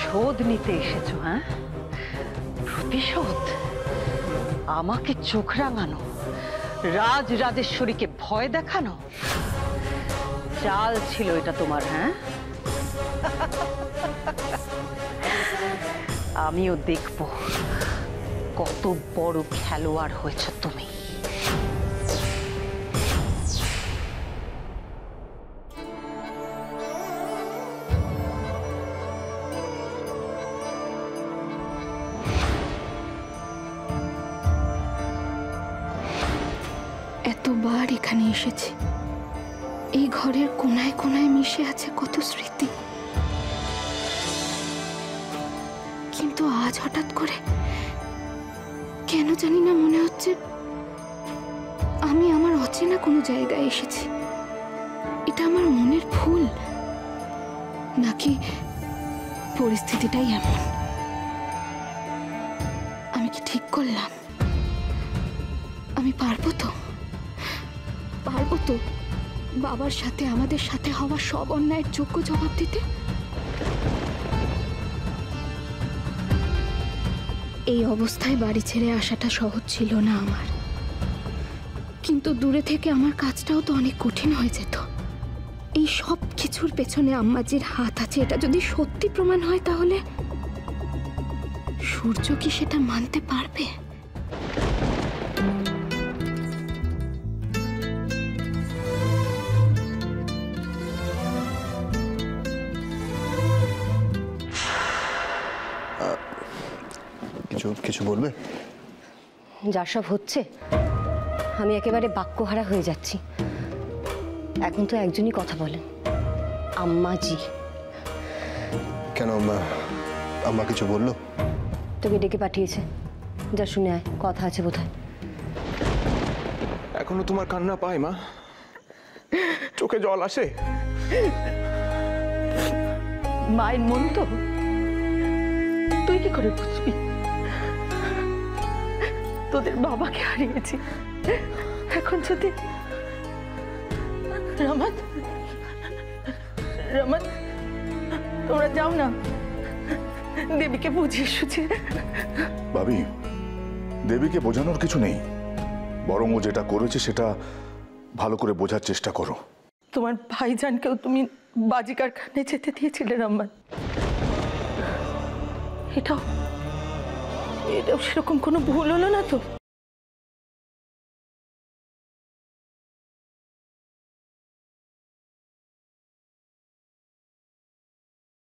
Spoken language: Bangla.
শোধ নিতে এসেছো? হ্যাঁ, প্রতিশোধ? আমাকে চোখ রাঙানো, রাজ রাজেশ্বরীকে ভয় দেখানো চাল ছিল এটা তোমার? হ্যাঁ, আমিও দেখব কত বড় খেলোয়াড় হয়েছ তুমি। এতবার এখানে এসেছি, এই ঘরের কোনায় কোনায় মিশে আছে কত স্মৃতি, কিন্তু আজ হঠাৎ করে কেন জানি না মনে হচ্ছে আমি আমার অচেনা কোনো জায়গায় এসেছি। এটা আমার মনের ভুল নাকি পরিস্থিতিটাই এমন? আমি কি ঠিক করলাম? আমি পারবো তো বাবার সাথে আমাদের সাথে হওয়া সব অন্যায়ের যোগ্য জবাব দিতে? এই অবস্থায় বাড়ি ছেড়ে আসাটা সহজ ছিল না আমার, কিন্তু দূরে থেকে আমার কাজটাও তো অনেক কঠিন হয়ে যেত। এই সব কিছুর পেছনে আম্মাজির হাত আছে এটা যদি সত্যি প্রমাণ হয়, তাহলে সূর্য কি সেটা মানতে পারবে? কিছু বলবে? যা সব হচ্ছে আমি একেবারে বাক্যহারা হয়ে যাচ্ছি। এখন তো একজনই কথা বলেন, আম্মাজি। কেন আম্মা কিছু বললো? তোকে ডেকে পাঠিয়েছে, যা শুনে আয়, কথা আছে বোধহয়। এখনো তোমার কান্না পায় মা? চোখে জল আসে? মায়ের মন তো তুই কি করে বুঝবি? তোদের বাবাকে হারিয়েছি, এখন যদি রমন তোমরা যাও না, দেবীকে বুঝিয়ে সুঝিয়ে। ভাবি, দেবীকে বোঝানোর কিছু নেই, বরং ও যেটা করেছে সেটা ভালো করে বোঝার চেষ্টা করো। তোমার ভাইজানকেও তুমি বাজি কারখানায় যেতে দিয়েছিলে রমন, এটাও সেরকম কোনো ভুল হলো না তো?